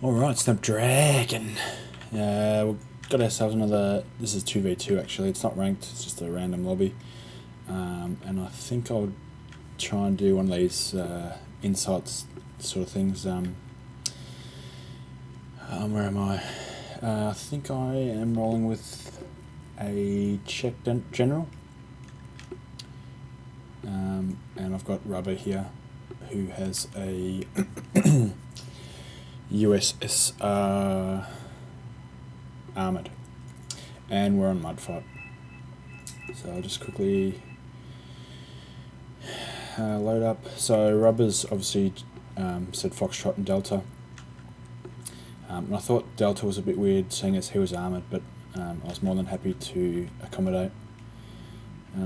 Alright, Snapdragon. We've got ourselves another. This is 2v2 actually, it's not ranked, it's just a random lobby. And I think I'll try and do one of these insights sort of things. Where am I? I think I am rolling with a Czech general. And I've got Rubber here, who has a USSR armoured, and we're on Mudfight. So I'll just quickly load up. So Rubber's obviously said Foxtrot and Delta, and I thought Delta was a bit weird seeing as he was armoured, but I was more than happy to accommodate.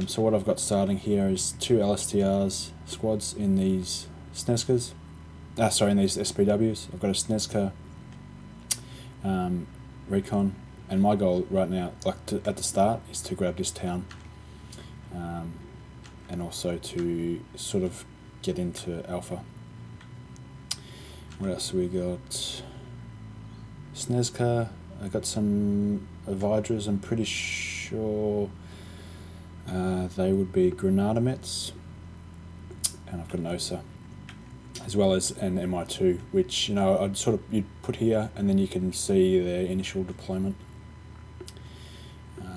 So what I've got starting here is two LSTRs squads in these Snezkas. In these SPWs. I've got a Snezka recon, and my goal right now, at the start, is to grab this town, and also to sort of get into Alpha. What else have we got? Snezka. I got some Vidras. I'm pretty sure they would be Granada Mets, and I've got an OSA, as well as an MI2, which you'd put here, and then you can see their initial deployment.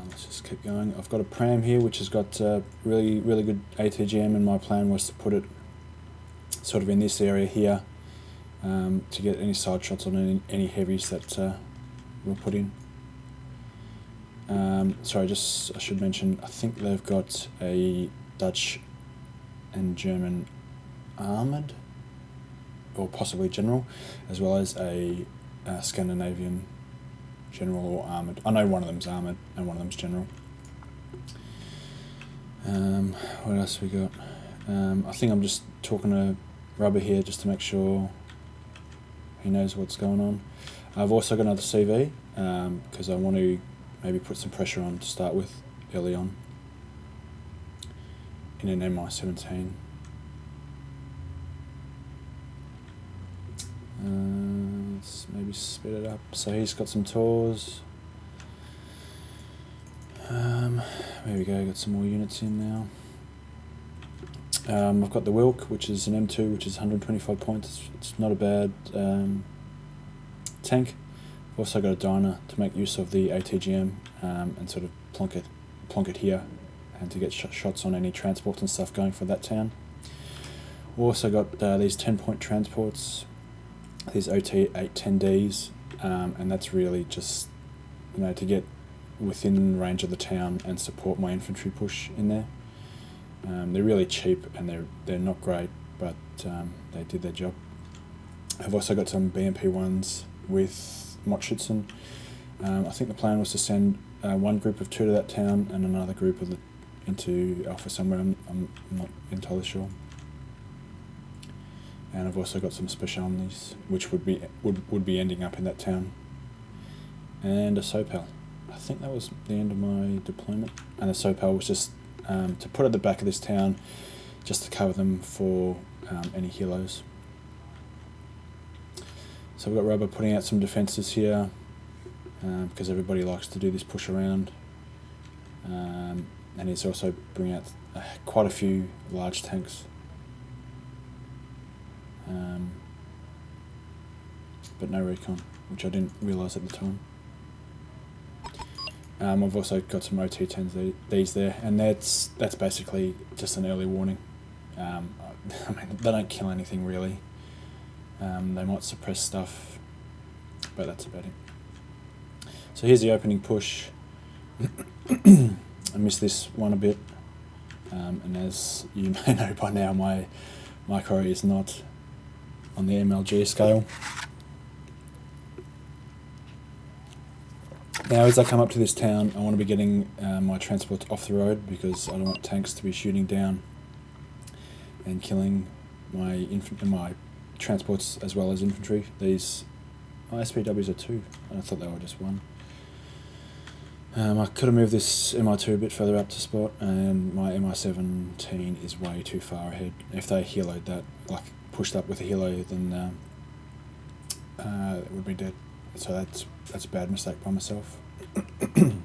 Let's just keep going. I've got a Pram here, which has got really good ATGM, and my plan was to put it sort of in this area here to get any side shots on any heavies that we'll put in. I should mention, I think they've got a Dutch and German armoured, or possibly general, as well as a Scandinavian general or armoured. I know one of them's armoured and one of them's general. What else have we got? I think I'm just talking to Rubber here just to make sure he knows what's going on. I've also got another CV because I want to maybe put some pressure on to start with early on in an MI17. Let's maybe speed it up. So he's got some tours. There we go, got some more units in now. I've got the Wilk, which is an M2, which is 125 points. It's not a bad tank. I've also got a Dyna to make use of the ATGM and sort of plonk it here, and to get shots on any transports and stuff going for that town. We've also got these 10-point transports, these OT 810Ds, and that's really just to get within range of the town and support my infantry push in there. They're really cheap and they're not great, but they did their job. I've also got some BMP ones with Motschützen. I think the plan was to send one group of 2 to that town and another group into Alpha somewhere. I'm not entirely sure. And I've also got some specialties which would be ending up in that town, and a Sopel. I think that was the end of my deployment, and the Sopel was just to put at the back of this town, just to cover them for any helos. So we've got Rubber putting out some defences here, because everybody likes to do this push around, and he's also bringing out quite a few large tanks. But no recon, which I didn't realise at the time. I've also got some OT10s these there, and that's basically just an early warning. I mean, they don't kill anything really. They might suppress stuff, but that's about it. So here's the opening push. I missed this one a bit, and as you may know by now, my micro is not on the MLG scale. Now, as I come up to this town, I want to be getting my transport off the road, because I don't want tanks to be shooting down and killing my transports as well as infantry. These SPWs are 2. I thought they were just 1. I could have moved this MI2 a bit further up to spot, and my MI17 is way too far ahead. If they heloed that, like pushed up with a helo, then it would be dead. So that's a bad mistake by myself. And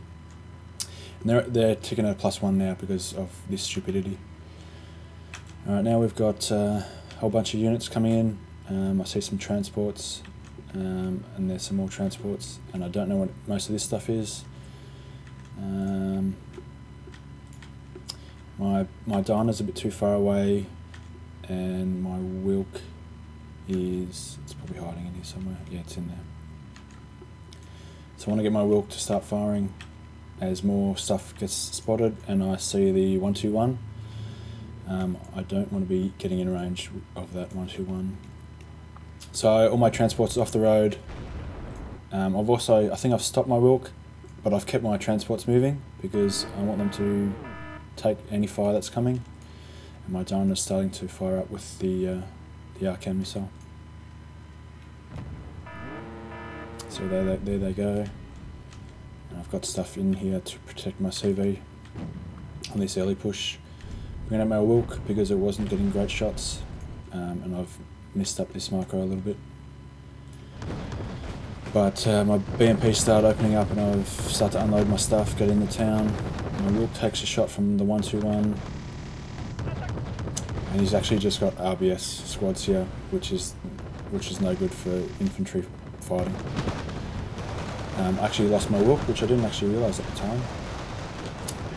they're ticking at a +1 now because of this stupidity. Alright, now we've got a whole bunch of units coming in. I see some transports, and there's some more transports, and I don't know what most of this stuff is. My diner's a bit too far away, and my Wilk it's probably hiding in here somewhere. Yeah, it's in there. So I want to get my Wilk to start firing as more stuff gets spotted and I see the 121. I don't want to be getting in range of that 121. So all my transports off the road. I think I've stopped my Wilk, but I've kept my transports moving because I want them to take any fire that's coming. And my Dyna's starting to fire up with the Arcan missile. So there they go. And I've got stuff in here to protect my CV on this early push. Bringing up my Wilk because it wasn't getting great shots, and I've messed up this micro a little bit. But my BMP started opening up and I've started to unload my stuff, get into town. My Wilk takes a shot from the 121. And he's actually just got RBS squads here, which is no good for infantry fighting. I actually lost my Wilk, which I didn't actually realise at the time.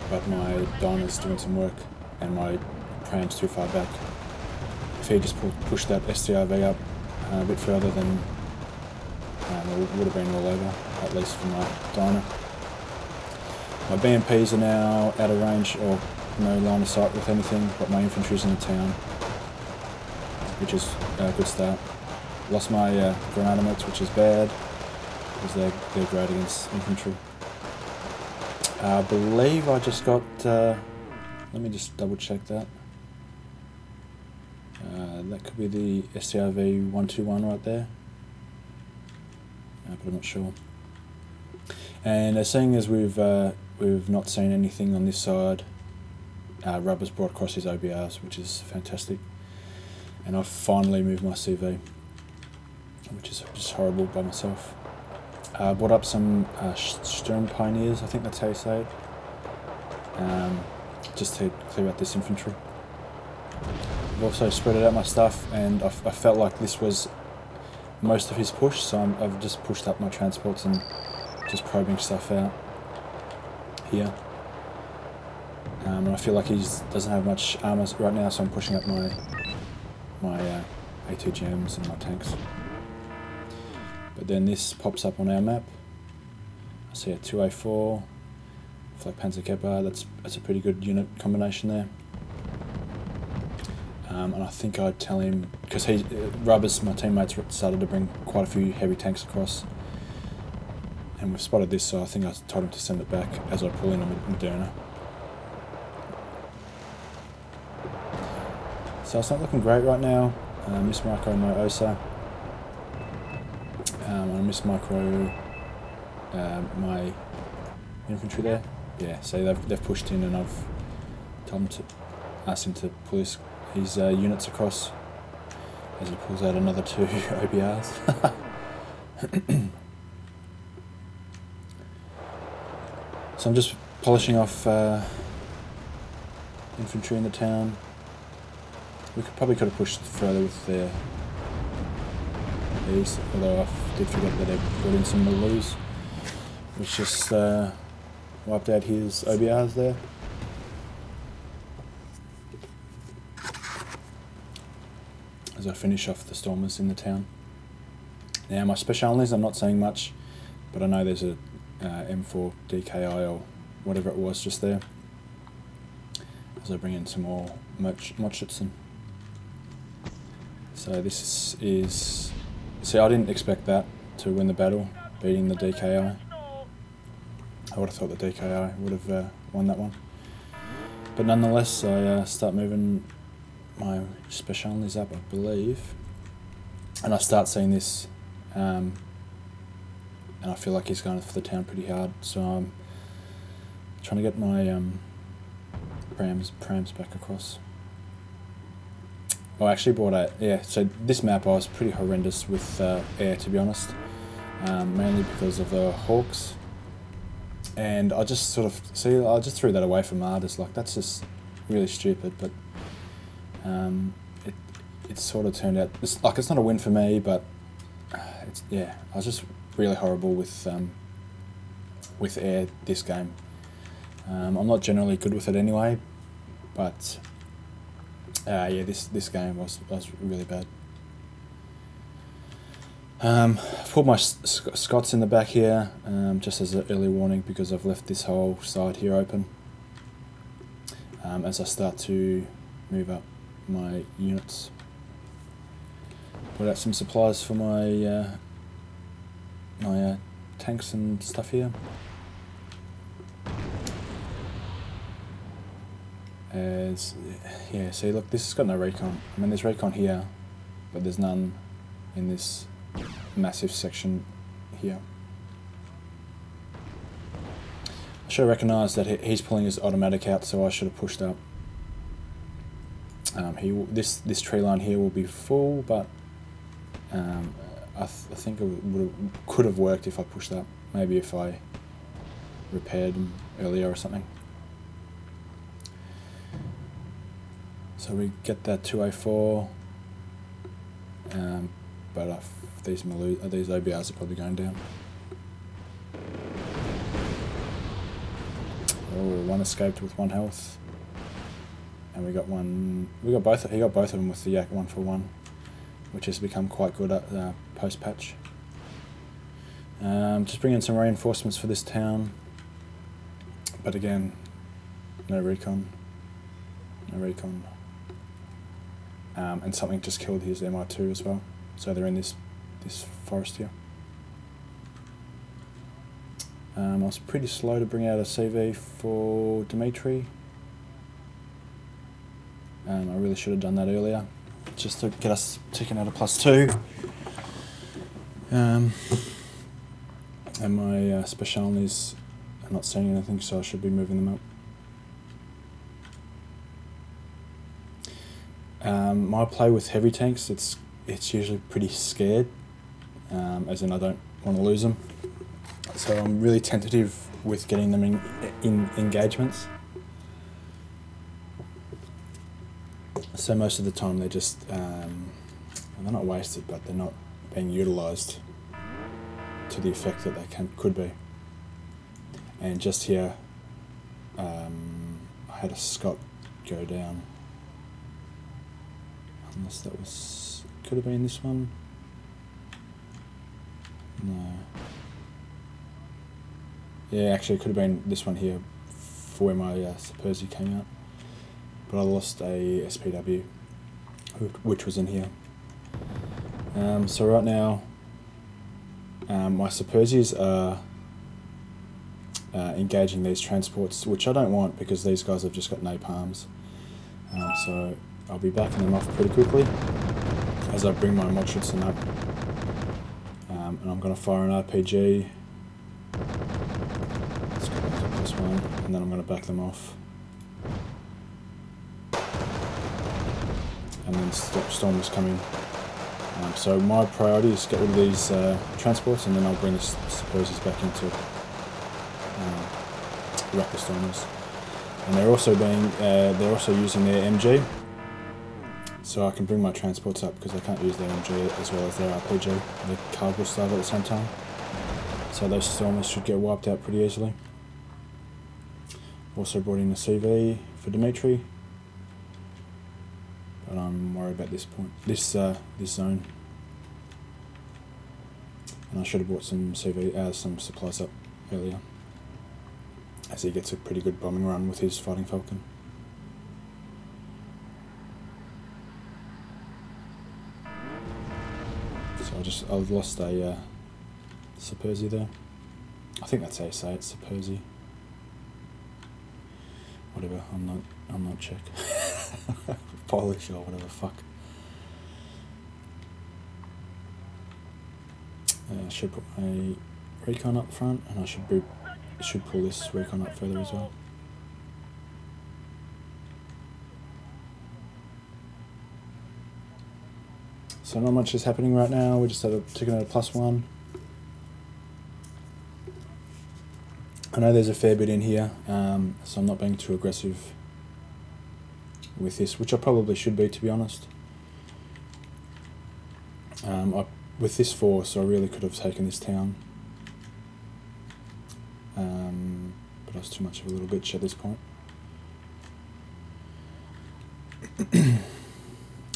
But my Dyna's doing some work and my Pram's too far back. If he just pushed that STRV up a bit further, then it would have been all over, at least for my Dyna. My BMPs are now out of range or no line of sight with anything, but my infantry's in the town, which is a good start. Lost my grenadier mates, which is bad, because they're great against infantry. I believe I just got, let me just double check that. That could be the STRV 121 right there, but I'm not sure. And seeing as we've not seen anything on this side, Rubber's brought across his OBRs, which is fantastic. And I've finally moved my CV, which is just horrible by myself. Brought up some Sturm Pioneers, I think that's how you say it, just to clear out this infantry. I've also spread out my stuff, and I felt like this was most of his push, so I've just pushed up my transports and just probing stuff out here. And I feel like he doesn't have much armour right now, so I'm pushing up my ATGMs and my tanks. But then this pops up on our map. I see a 2A4, Flak Panzer Gepard. That's a pretty good unit combination there. And I think I'd tell him, because Rubbers, my teammates, started to bring quite a few heavy tanks across, and we've spotted this, so I think I told him to send it back as I pull in on Moderna. So it's not looking great right now. Miss micro my OSA. I miss micro my infantry there. Yeah, so they've pushed in, and I've told him to ask him to pull his units across as he pulls out another 2 OBRs. So I'm just polishing off infantry in the town. We probably could have pushed further with these, although I did forget that they brought in some Maloos, which just wiped out his OBRs there. As I finish off the Stormers in the town. Now my specialities, I'm not saying much, but I know there's a M4 DKI or whatever it was just there. As I bring in some more Motschützen. So this is... See, I didn't expect that to win the battle, beating the DKI. I would have thought the DKI would have won that one. But nonetheless, I start moving my specialities up, I believe. And I start seeing this, and I feel like he's going for the town pretty hard, so I'm trying to get my prams back across. I actually bought a, yeah, so this map I was pretty horrendous with air, to be honest, mainly because of the hawks, and I just sort of, see, I just threw that away for Martyrs, like that's just really stupid, but it sort of turned out, it's not a win for me, but it's, yeah, I was just really horrible with air this game. I'm not generally good with it anyway, but yeah, this game was really bad. Put my Scots in the back here, just as an early warning, because I've left this whole side here open. As I start to move up my units. Put out some supplies for my my tanks and stuff here. As, yeah, see, look, this has got no recon. I mean, there's recon here, but there's none in this massive section here. I should have recognised that he's pulling his automatic out, so I should have pushed up. This tree line here will be full, but I think it could have worked if I pushed up. Maybe if I repaired them earlier or something. So we get that 204, but these OBRs are probably going down. Oh, one escaped with 1 health, and we got one. He got both of them with the Yak 1-for-1, which has become quite good at post patch. Just bring in some reinforcements for this town, but again, no recon. And something just killed his MR2 as well, so they're in this forest here. I was pretty slow to bring out a CV for Dxtory. I really should have done that earlier, just to get us ticking out a +2. And my specialties are not seeing anything, so I should be moving them up. My play with heavy tanks, it's usually pretty scared, as in I don't want to lose them. So I'm really tentative with getting them in engagements. So most of the time they're just, they're not wasted, but they're not being utilised to the effect that they could be. And just here, I had a Scot go down. Unless that was, could have been this one. No. Yeah, actually it could have been this one here for where my Superzi came out. But I lost a SPW, which was in here. So right now, my Superzis are engaging these transports, which I don't want because these guys have just got napalms. So I'll be backing them off pretty quickly as I bring my Modschützen up. And I'm going to fire an RPG. Let's go back to +1, and then I'm going to back them off. And then Storm is coming. So my priority is to get rid of these transports, and then I'll bring the Superzis back into Raptor Stormers. And they're also using their MG, so I can bring my transports up because I can't use their MG as well as their RPG. The card will start at the same time, so those Stormers should get wiped out pretty easily. Also brought in a CV for Dxtory, but I'm worried about this point, this zone. And I should have brought some some supplies up earlier, as he gets a pretty good bombing run with his Fighting Falcon. So I've lost a Superzi there. I think that's how you say it, Superzi. Whatever, I'm not Czech. Polish or whatever, fuck. I should put my recon up front, and I should pull this recon up further as well. So not much is happening right now. We're just ticking at a +1. I know there's a fair bit in here, so I'm not being too aggressive with this, which I probably should be, to be honest. With this force, I really could have taken this town, but I was too much of a little bitch at this point.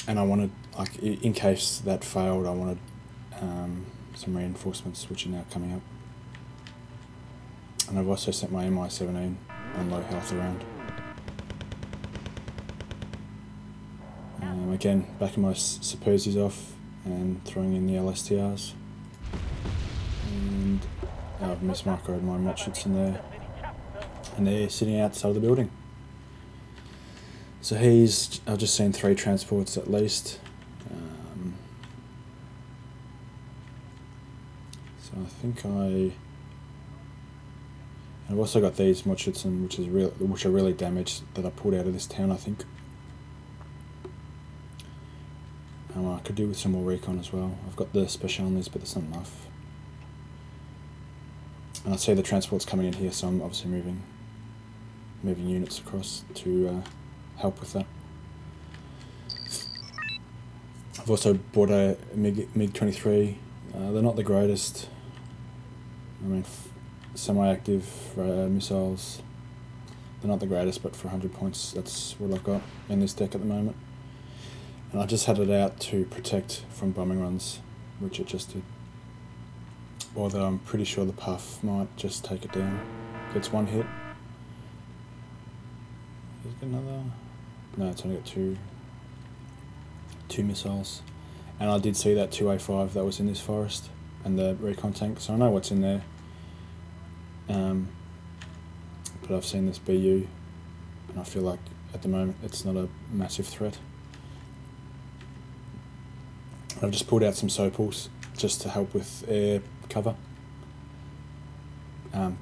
And I wanted, like, in case that failed, I wanted some reinforcements, which are now coming up. And I've also sent my MI-17 on low health around. Again, backing my Superzies off and throwing in the LSTRs. And I've mismicroed my Mutchets in there. And they're sitting outside of the building. So I've just seen 3 transports at least. So I think I've also got these Mutchets, which are really damaged, that I pulled out of this town, I think. I could do with some more recon as well. I've got the specialities, but that's not enough. And I see the transports coming in here, so I'm obviously moving units across to help with that. I've also bought a MiG-23. They're not the greatest. I mean, semi-active missiles. They're not the greatest, but for 100 points, that's what I've got in this deck at the moment. And I just had it out to protect from bombing runs, which it just did. Although I'm pretty sure the Puff might just take it down. Gets 1 hit. Is it another? No, it's only got two missiles. And I did see that 2A5 that was in this forest, and the recon tank, so I know what's in there. But I've seen this BU, and I feel like at the moment it's not a massive threat. I've just pulled out some Sopals just to help with air cover,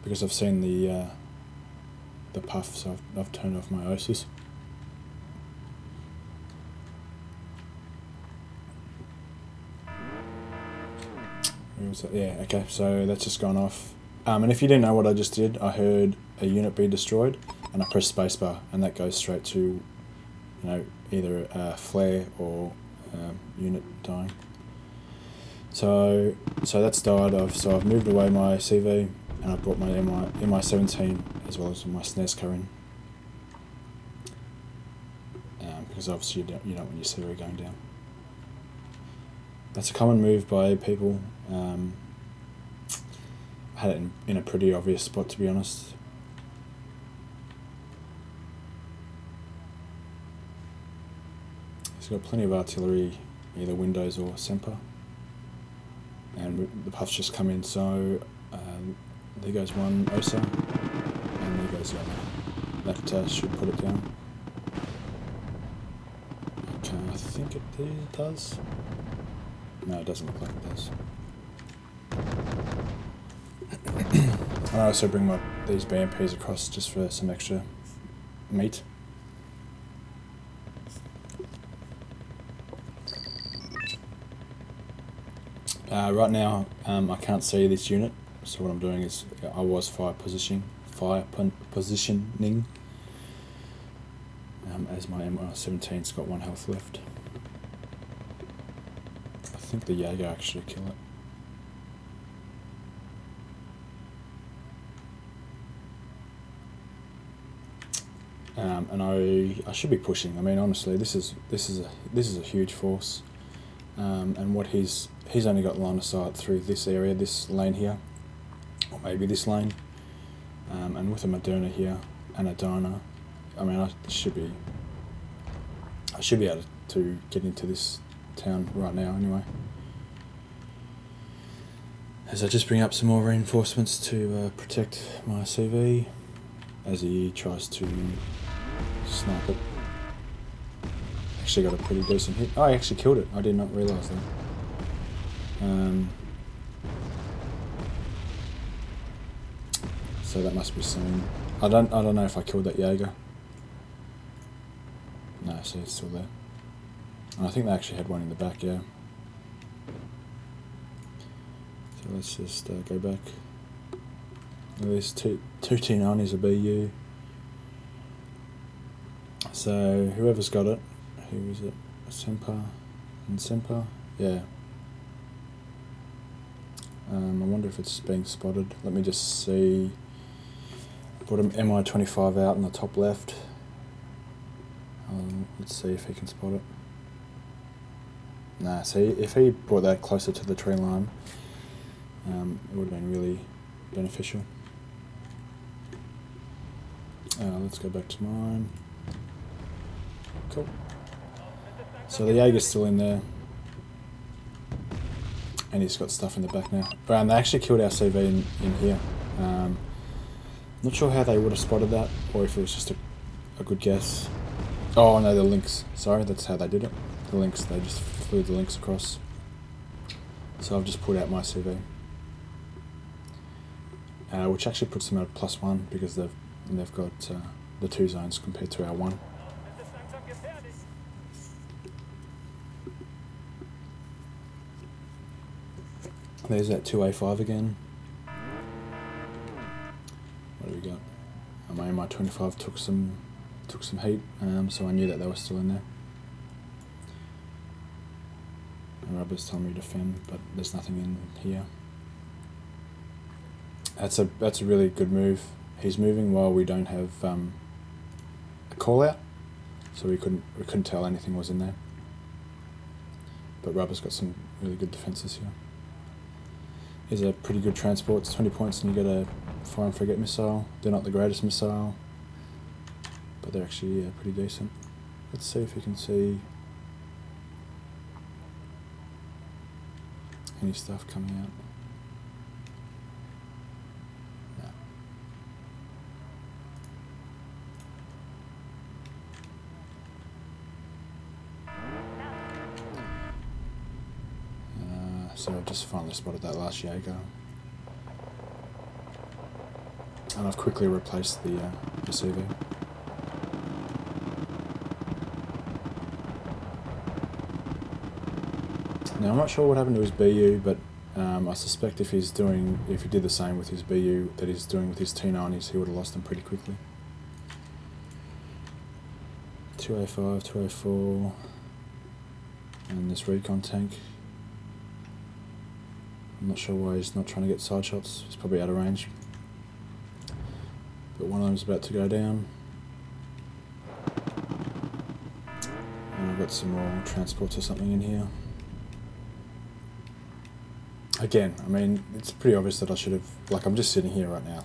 because I've seen the Puff, so I've turned off my OSIS. Where was that? Yeah, okay, so that's just gone off. And if you didn't know what I just did, I heard a unit be destroyed, and I pressed spacebar, and that goes straight to, either a flare or unit dying. So that's died. So I've moved away my CV, and I brought my MI-17 as well as my SNESCO in, because obviously you don't want your CV going down. That's a common move by people. I had it in a pretty obvious spot, to be honest. He's got plenty of artillery, either Windows or Semper, and the Puffs just come in. So there goes one OSA, and there goes the other. That should put it down. Okay, I think it does. No, it doesn't look like it does. I also bring these BMPs across just for some extra meat. Right now, I can't see this unit, so what I'm doing is I was fire positioning, as my MI-17's got 1 health left. I think the Jaeger actually kill it. And I should be pushing. I mean, honestly, this is a huge force, and what he's only got line of sight through this area, this lane here, or maybe this lane, and with a Moderna here and a Dyna, I mean, I should be able to get into this town right now anyway. As I just bring up some more reinforcements to protect my CV as he tries to snipe it. Actually got a pretty decent hit. Oh, I actually killed it. I did not realise that. So that must be seen. I don't know if I killed that Jaeger. No, see, it's still there. And I think they actually had one in the back, yeah. So let's just go back. There's two T90s a BU. So whoever's got it, who is it? Semper and Semper? Yeah. I wonder if it's being spotted. Let me just see. Put an MI25 out in the top left. Let's see if he can spot it. Nah, see, if he brought that closer to the tree line, it would have been really beneficial. Let's go back to mine. Cool. So the Jaeger's still in there. And he's got stuff in the back now. And they actually killed our CV in here. Not sure how they would have spotted that, or if it was just a good guess. Oh no, the links. Sorry, that's how they did it. The links, they just flew the links across. So I've just pulled out my CV. Which actually puts them at +1 because they've got the 2 zones compared to our 1. There's that 2A5 again. What do we got? My MI25 took some heat, so I knew that they were still in there. And Rubber's telling me to defend, but there's nothing in here. That's a really good move. He's moving while we don't have a call out, so we couldn't tell anything was in there. But Rubber's got some really good defences here. Here's a pretty good transport. It's 20 points and you get a fire and frigate missile. They're not the greatest missile, but they're actually pretty decent. Let's see if we can see any stuff coming out. So I've just finally spotted that last Jaeger. And I've quickly replaced the CV. Now I'm not sure what happened to his BU, but I suspect if he did the same with his BU that he's doing with his T90s, he would have lost them pretty quickly. 2A5, 2A4, and this recon tank. I'm not sure why he's not trying to get side shots. He's probably out of range. But one of them's about to go down. And I've got some more transports or something in here. Again, I mean, it's pretty obvious that I should have... Like, I'm just sitting here right now.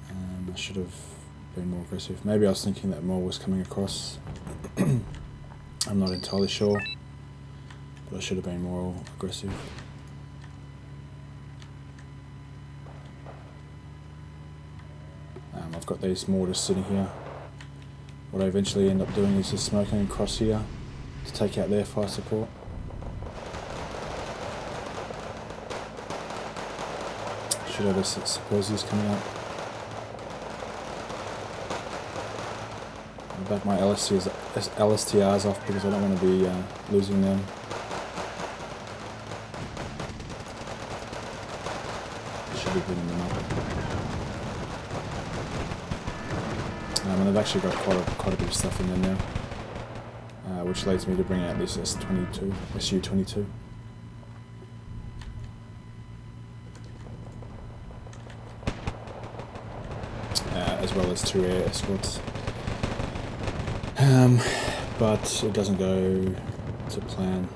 I should have been more aggressive. Maybe I was thinking that more was coming across. I'm not entirely sure. But I should have been more aggressive. I've got these mortars sitting here. What I eventually end up doing is just smoking across here to take out their fire support. Should have a supposies coming out. I'll back my LSTRs off because I don't want to be losing them. Should be bringing them up. And they've actually got quite a bit of stuff in there now, which leads me to bring out this SU-22. As well as 2 air escorts. But it doesn't go to plan.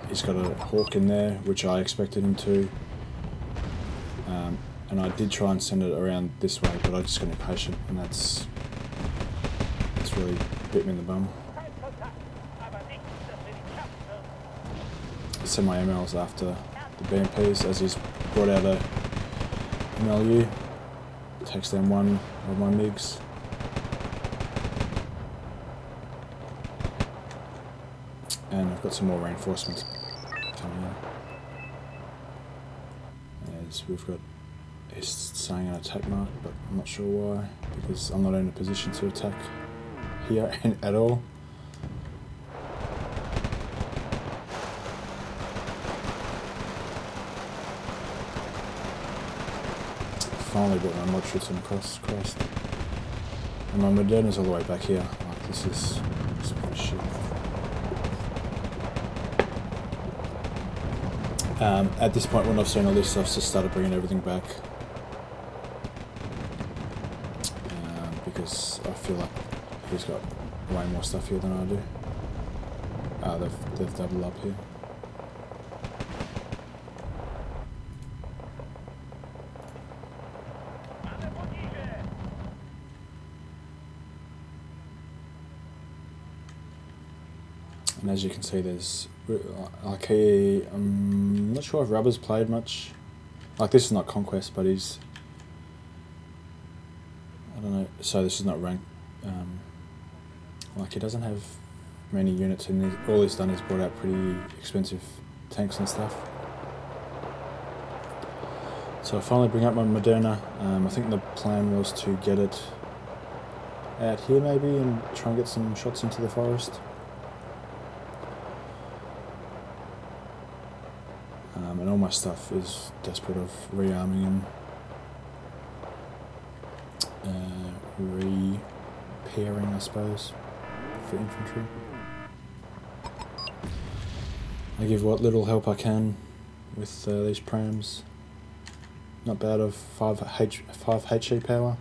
He's got a Hawk in there, which I expected him to. And I did try and send it around this way, but I just got impatient, and that's really bit me in the bum. I sent my MLs after the BMPs as he's brought out a MLU. Takes down one of my MiGs. And I've got some more reinforcements coming in. As we've got... He's saying an attack mark, but I'm not sure why, because I'm not in a position to attack here at all. finally brought my mod shooting across, Christ. And my Moderna's all the way back here. Like, this is pretty shit. At this point, when I've seen all this, I've just started bringing everything back. Because I feel like he's got way more stuff here than I do. They've doubled up here. And as you can see, there's like I'm not sure if Rubber's played much. Like, this is not Conquest, but he's, I don't know. So this is not ranked. Like, he doesn't have many units, and all he's done is brought out pretty expensive tanks and stuff. So I finally bring up my Moderna. I think the plan was to get it out here maybe and try and get some shots into the forest. And all my stuff is desperate of rearming and repairing, I suppose, for infantry. I give what little help I can with these prams. Not bad of 5 HE power.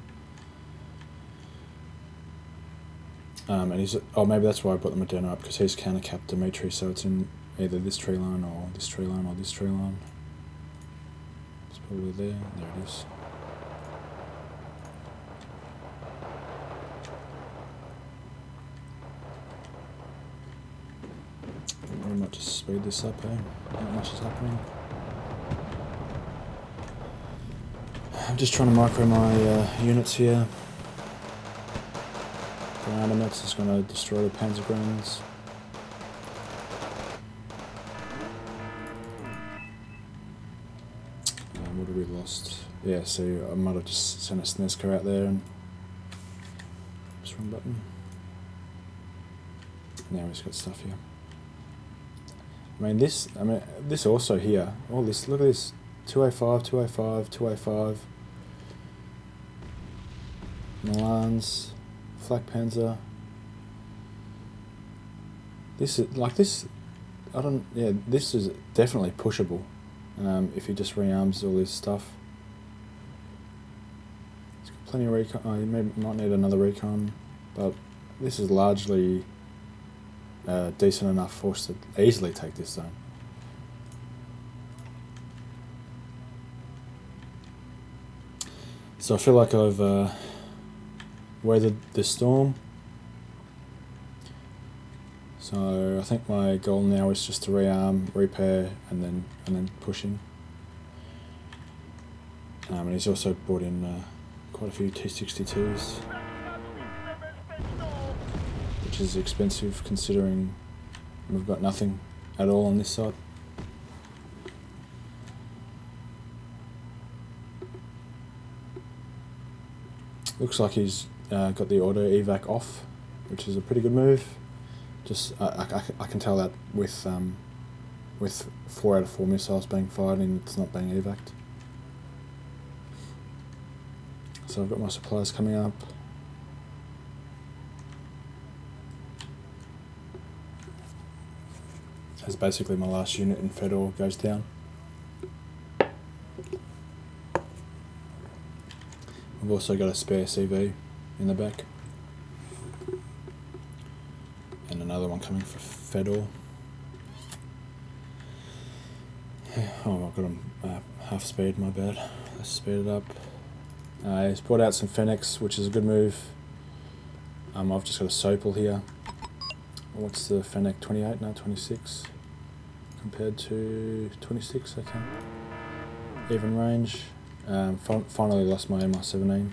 And he's, oh, maybe that's why I brought the Moderna up, because he's counter-capped Dmitri, so it's in either this tree line or this tree line or this tree line. It's probably there. There it is. I might just speed this up, eh? Not much is happening. I'm just trying to micro my units here. The Animates is going to destroy the Panzergrenades. What have we lost? Yeah, so I might have just sent a Sneska out there and just one button. Now he's got stuff here. I mean this also here. All this, look at this. 205, 205, 205. Milans, Flak Panzer. This is like this. I don't. Yeah, this is definitely pushable. If he just rearms all his stuff. He's got plenty of recon. Oh, he might need another recon, but this is largely a decent enough force to easily take this zone. So I feel like I've weathered the storm. So I think my goal now is just to rearm, repair, and then pushing. And he's also brought in quite a few T-62s, which is expensive considering we've got nothing at all on this side. Looks like he's got the auto evac off, which is a pretty good move. Just I can tell that with 4 out of 4 missiles being fired and it's not being evac'd. So I've got my supplies coming up. As basically my last unit in Fedor goes down. I've also got a spare CV in the back. And another one coming for Fedor. Oh, I've got him half speed, my bad. Let's speed it up. He's brought out some Fennecs, which is a good move. I've just got a Sopel here. What's the Fennec, 28? No, 26. Compared to 26, okay. Even range. Finally lost my MR17.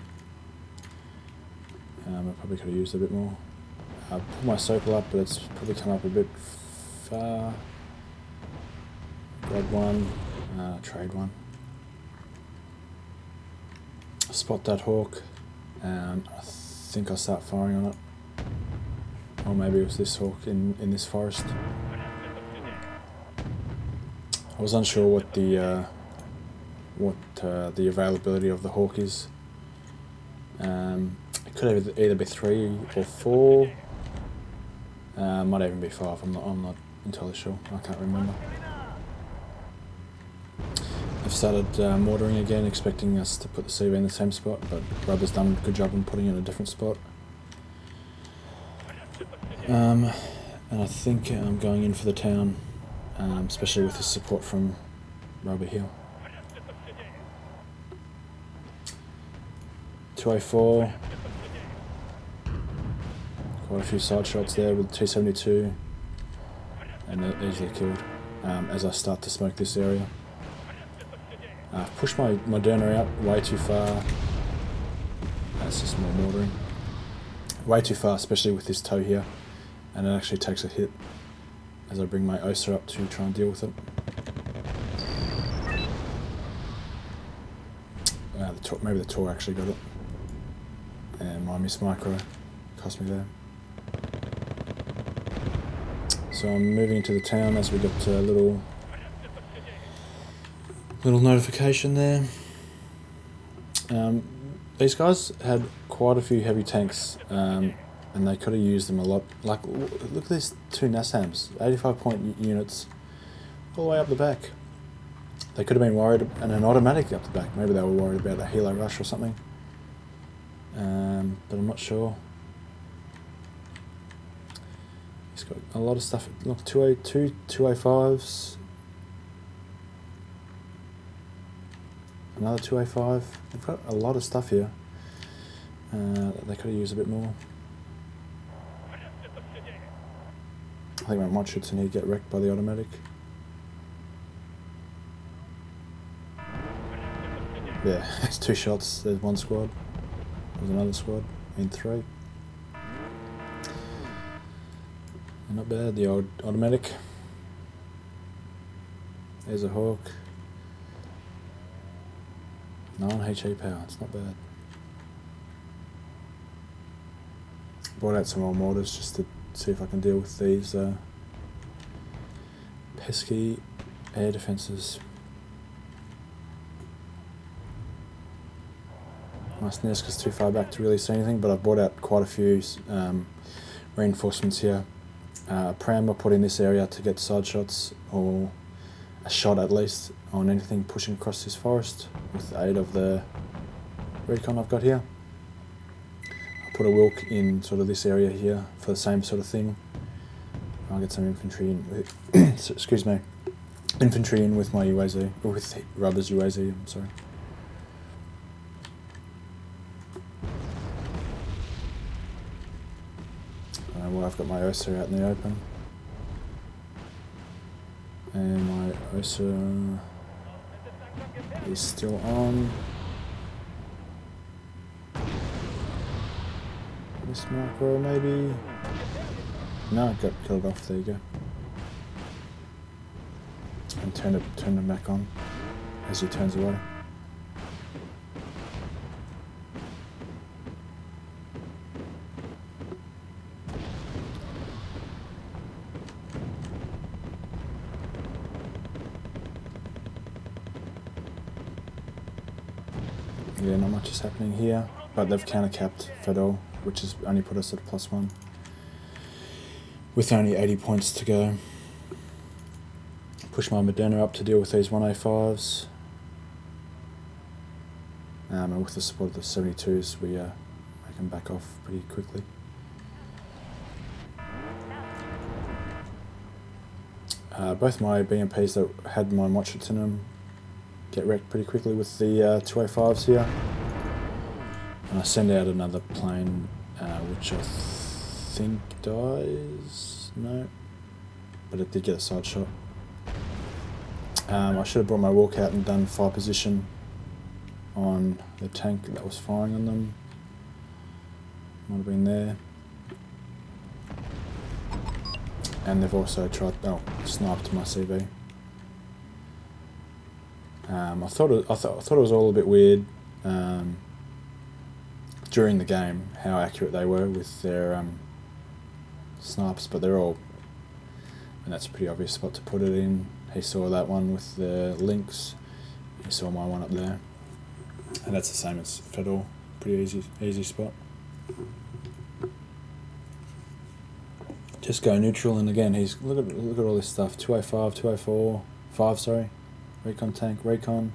I probably could have used a bit more. I put my Sopel up, but it's probably come up a bit far. Grab one, trade one. Spot that Hawk, and I think I'll start firing on it. Or maybe it was this Hawk in this forest. I was unsure what the what the availability of the hawk is. It could either be 3 or 4. Might even be 5. I'm not entirely sure. I can't remember. I've started mortaring again, expecting us to put the CV in the same spot, but Rubber's done a good job in putting it in a different spot. And I think I'm going in for the town, especially with the support from Rubber here. 204. Quite a few side shots there with T72, and they're easily killed as I start to smoke this area. I've pushed my Moderna out way too far. That's just more mortaring. Way too far, especially with this toe here, and it actually takes a hit as I bring my OSA up to try and deal with it. Maybe the Tor actually got it, and my miss micro cost me there. So I'm moving into the town as we got a little notification there. These guys had quite a few heavy tanks, and they could have used them a lot. Like, look at these 2 NASAMs, 85-point units, all the way up the back. They could have been worried, and an automatic up the back. Maybe they were worried about a helo rush or something. But I'm not sure. He's got a lot of stuff. Look, 205s. Another 205. They've got a lot of stuff here. They could have used a bit more. I think my mod shoots in here get wrecked by the automatic. Yeah, it's 2 shots. There's 1 squad. There's another squad. In 3. Not bad, the old automatic. There's a hawk. 9 HE power, it's not bad. Brought out some more mortars just to see if I can deal with these pesky air defences. My SNES is too far back to really see anything, but I've brought out quite a few reinforcements here. Pram I put in this area to get side shots, or a shot at least, on anything pushing across this forest with the aid of the recon I've got here. I put a Wilk in sort of this area here for the same sort of thing. I'll get some infantry in with, excuse me, infantry in with my UAZ, or with Rubber's UAZ, I'm sorry. Well, I've got my OSA out in the open, and my OSA is still on. This micro maybe? No, it got killed off, there you go. And turn it back on as he turns away. Yeah, not much is happening here, but they've counter-capped Fedor, which has only put us at a +1, with only 80 points to go. Push my Moderna up to deal with these 105s, and with the support of the 72s, we can back off pretty quickly. Both my BMPs that had my Mochits in them get wrecked pretty quickly with the 205s here. And I send out another plane, which I think dies. No, but it did get a side shot. I should have brought my walk out and done fire position on the tank that was firing on them. Might have been there. And they've also tried, sniped my CV. I thought it was all a bit weird during the game how accurate they were with their snipes, but they're all, and that's a pretty obvious spot to put it in. He saw that one with the links, You saw my one up there, and that's the same as Fedor. Pretty easy spot. Just go neutral, and again, he's look at all this stuff. 205, 204, 5. Sorry, recon tank, recon.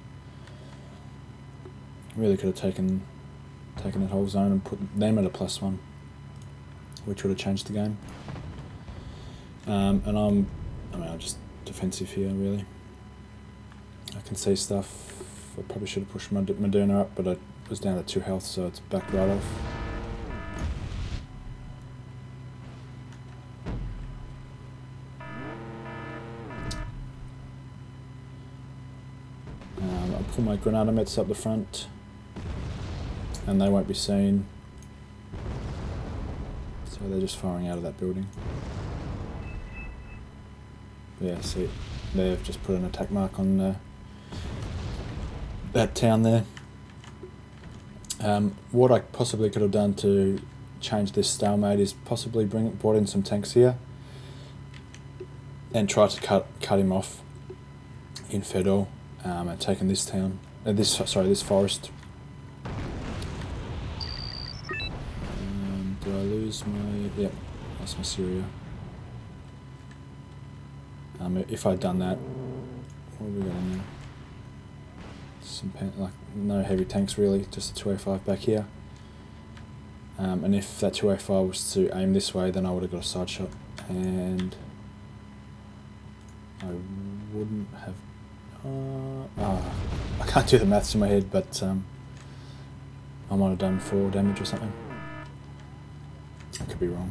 Really could have taken that whole zone and put them at a +1, which would have changed the game. And I'm just defensive here, really. I can see stuff. I probably should have pushed Moderna up, but I was down to 2 health, so it's backed right off. I'll pull my grenadier up the front, and they won't be seen. So they're just firing out of that building. Yeah, see, they've just put an attack mark on that town there. What I possibly could have done to change this stalemate is possibly brought in some tanks here and tried to cut him off in Fedor, and taken this town, this forest. Did I lose my? Yep, that's my Syria. If I'd done that, what have we got in there? Some no heavy tanks really, just a 205 back here. And if that 205 was to aim this way, then I would have got a side shot, and I wouldn't have. I can't do the maths in my head, but I might have done 4 damage or something. I could be wrong.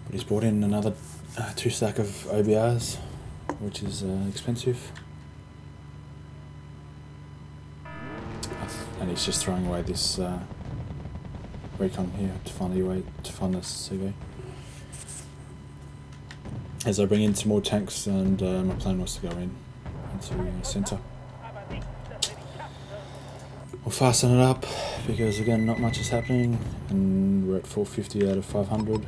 But he's brought in another 2 stack of OBRs, which is expensive. And he's just throwing away this recon here to find the CV. As I bring in some more tanks, and my plan was to go into centre. We'll fasten it up because again, not much is happening, and we're at 450 out of 500.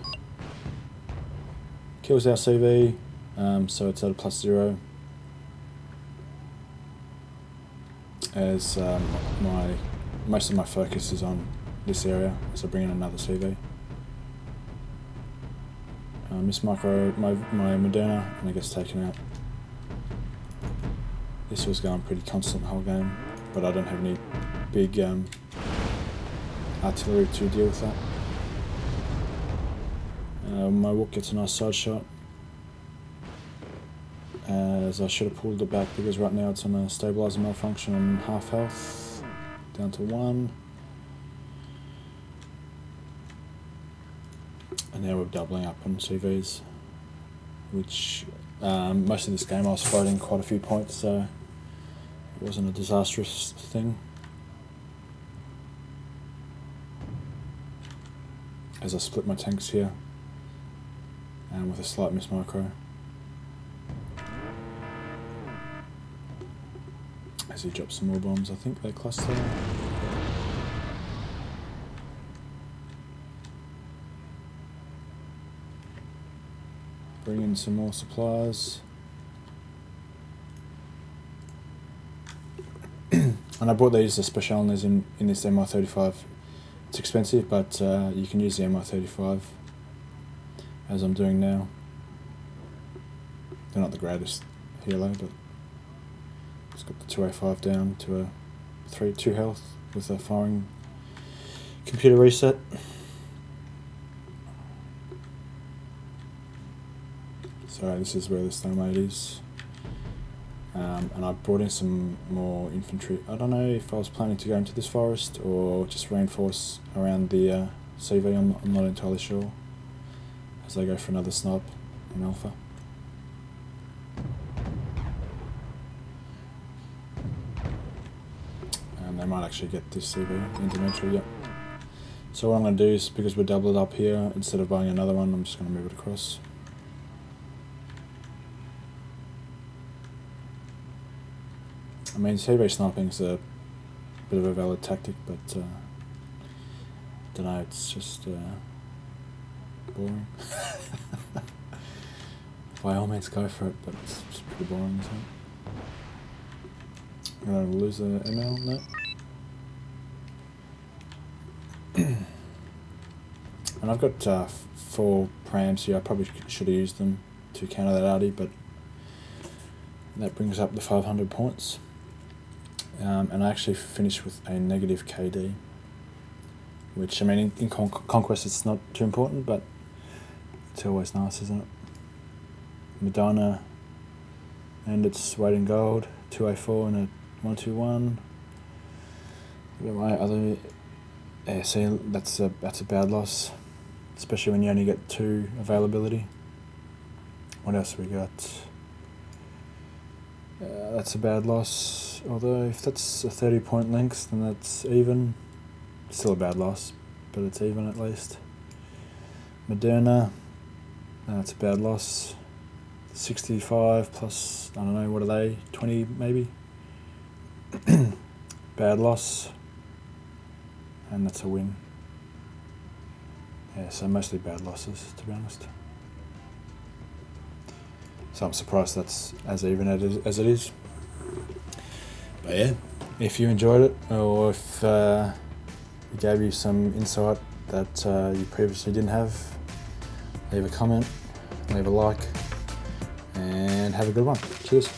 Kills our CV, so it's at a +0. As most of my focus is on this area, so I bring in another CV. Miss Micro, my Moderna, and it gets taken out. This was going pretty constant the whole game, but I don't have any big artillery to deal with that. My Wook gets a nice side shot, as I should have pulled it back because right now it's on a stabilizer malfunction and half health, down to 1. And now we're doubling up on CVs, which most of this game I was fighting quite a few points, so it wasn't a disastrous thing. As I split my tanks here, and with a slight miss micro. As he drops some more bombs, I think they cluster. Bring in some more supplies. And I bought these specialness in this MI35. It's expensive, but you can use the MI35 as I'm doing now. They're not the greatest helo, but it's got the 205 down to a 2 health with a firing computer reset. So this is where the stalemate is. And I brought in some more infantry. I don't know if I was planning to go into this forest or just reinforce around the CV, I'm not entirely sure, as I go for another snipe in Alpha. And they might actually get this CV into neutral, yep. So what I'm going to do is, because we're doubled up here, instead of buying another one, I'm just going to move it across. I mean, CV sniping is a bit of a valid tactic, but don't know, it's just boring. By all means go for it, but it's pretty boring, isn't it? I'm going to lose the email, no. And I've got 4 prams here. I probably should have used them to counter that arty, but that brings up the 500 points. And I actually finished with a negative KD, which, I mean, in Conquest it's not too important, but it's always nice, isn't it? Madonna, and it's weight in gold, 2A4 and a 121. My other, yeah, see, that's a bad loss, especially when you only get 2 availability. What else have we got? That's a bad loss, although if that's a 30-point length, then that's even. Still a bad loss, but it's even at least. Moderna, that's a bad loss. 65 plus, I don't know, what are they, 20 maybe? Bad loss, and that's a win. Yeah, so mostly bad losses, to be honest. So I'm surprised that's as even as it is. But yeah, if you enjoyed it, or if it gave you some insight that you previously didn't have, leave a comment, leave a like, and have a good one. Cheers.